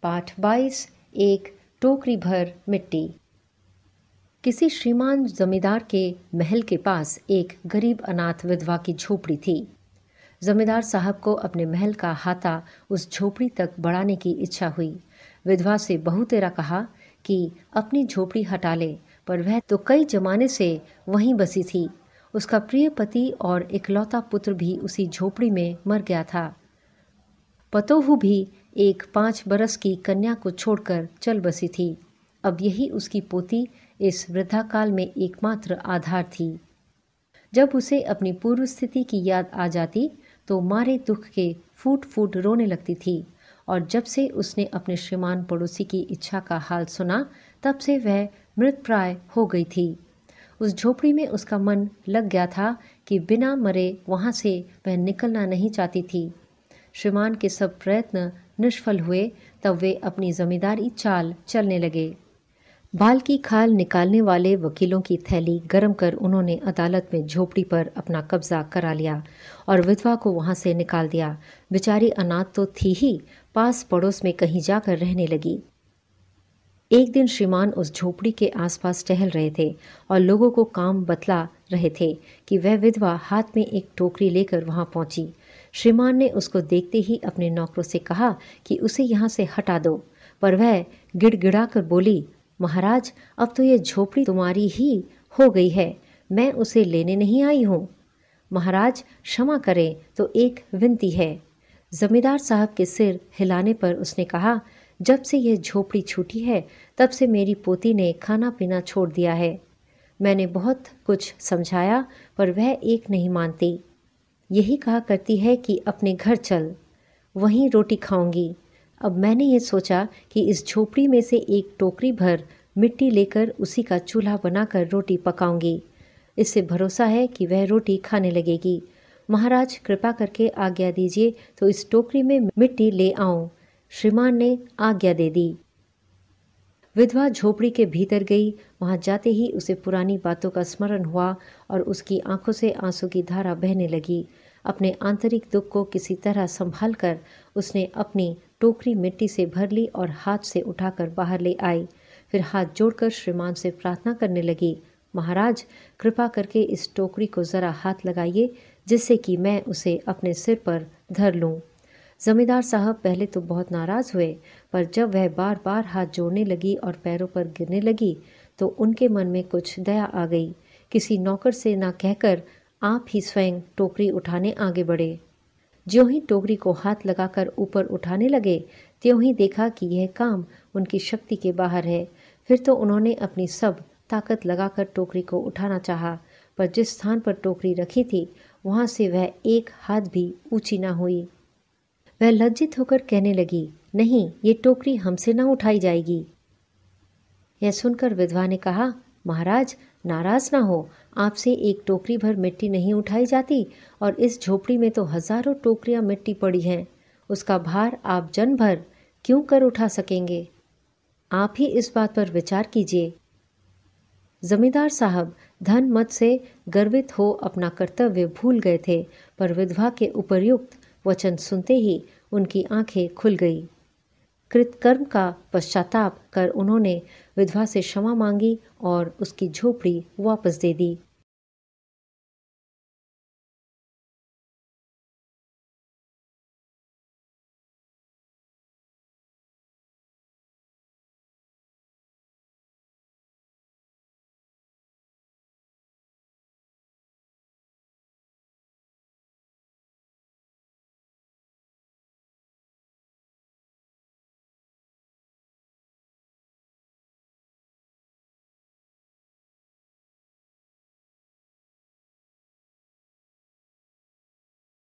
पाठ 22। एक टोकरी भर मिट्टी। किसी श्रीमान जमींदार के महल के पास एक गरीब अनाथ विधवा की झोपड़ी थी। जमींदार साहब को अपने महल का हाथा उस झोपड़ी तक बढ़ाने की इच्छा हुई। विधवा से बहु तेरा कहा कि अपनी झोपड़ी हटा ले, पर वह तो कई जमाने से वहीं बसी थी। उसका प्रिय पति और इकलौता पुत्र भी उसी झोपड़ी में मर गया था। पतोहू भी एक 5 बरस की कन्या को छोड़कर चल बसी थी। अब यही उसकी पोती इस वृद्धाकाल में एकमात्र आधार थी। जब उसे अपनी पूर्व स्थिति की याद आ जाती तो मारे दुख के फूट फूट रोने लगती थी। और जब से उसने अपने श्रीमान पड़ोसी की इच्छा का हाल सुना, तब से वह मृतप्राय हो गई थी। उस झोपड़ी में उसका मन लग गया था कि बिना मरे वहाँ से वह निकलना नहीं चाहती थी। श्रीमान के सब प्रयत्न निष्फल हुए, तब वे अपनी जमींदारी चाल चलने लगे। बाल की खाल निकालने वाले वकीलों की थैली गरम कर उन्होंने अदालत में झोपड़ी पर अपना कब्जा करा लिया और विधवा को वहां से निकाल दिया। बेचारी अनाथ तो थी ही, पास पड़ोस में कहीं जाकर रहने लगी। एक दिन श्रीमान उस झोपड़ी के आसपास टहल रहे थे और लोगों को काम बतला रहे थे कि वह विधवा हाथ में एक टोकरी लेकर वहां पहुंची। श्रीमान ने उसको देखते ही अपने नौकरों से कहा कि उसे यहाँ से हटा दो, पर वह गिड़गिड़ा कर बोली, महाराज, अब तो ये झोपड़ी तुम्हारी ही हो गई है, मैं उसे लेने नहीं आई हूँ। महाराज क्षमा करें, तो एक विनती है। जमींदार साहब के सिर हिलाने पर उसने कहा, जब से यह झोपड़ी छूटी है तब से मेरी पोती ने खाना पीना छोड़ दिया है। मैंने बहुत कुछ समझाया, पर वह एक नहीं मानती। यही कहा करती है कि अपने घर चल, वहीं रोटी खाऊंगी। अब मैंने ये सोचा कि इस झोपड़ी में से एक टोकरी भर मिट्टी लेकर उसी का चूल्हा बनाकर रोटी पकाऊंगी। इससे भरोसा है कि वह रोटी खाने लगेगी। महाराज कृपा करके आज्ञा दीजिए तो इस टोकरी में मिट्टी ले आऊं। श्रीमान ने आज्ञा दे दी। विधवा झोपड़ी के भीतर गई। वहां जाते ही उसे पुरानी बातों का स्मरण हुआ और उसकी आंखों से आंसू की धारा बहने लगी। अपने आंतरिक दुख को किसी तरह संभाल कर उसने अपनी टोकरी मिट्टी से भर ली और हाथ से उठाकर बाहर ले आई। फिर हाथ जोड़कर श्रीमान से प्रार्थना करने लगी, महाराज कृपा करके इस टोकरी को ज़रा हाथ लगाइए, जिससे कि मैं उसे अपने सिर पर धर लूँ। जमींदार साहब पहले तो बहुत नाराज़ हुए, पर जब वह बार बार हाथ जोड़ने लगी और पैरों पर गिरने लगी तो उनके मन में कुछ दया आ गई। किसी नौकर से ना कहकर आप ही स्वयं टोकरी उठाने आगे बढ़े। ज्यों ही टोकरी को हाथ लगाकर ऊपर उठाने लगे, त्यों ही देखा कि यह काम उनकी शक्ति के बाहर है। फिर तो उन्होंने अपनी सब ताकत लगाकर टोकरी को उठाना चाहा, पर जिस स्थान पर टोकरी रखी थी वहां से वह एक हाथ भी ऊंची ना हुई। वह लज्जित होकर कहने लगी, नहीं, ये टोकरी हमसे ना उठाई जाएगी। यह सुनकर विधवा ने कहा, महाराज नाराज ना हो, आपसे एक टोकरी भर मिट्टी नहीं उठाई जाती और इस झोपड़ी में तो हजारों टोकरियां मिट्टी पड़ी हैं। उसका भार आप जन भर क्यों कर उठा सकेंगे? आप ही इस बात पर विचार कीजिए। जमींदार साहब धन मत से गर्वित हो अपना कर्तव्य भूल गए थे, पर विधवा के उपर्युक्त वचन सुनते ही उनकी आंखें खुल गई। कृतकर्म का पश्चाताप कर उन्होंने विधवा से क्षमा मांगी और उसकी झोपड़ी वापस दे दी।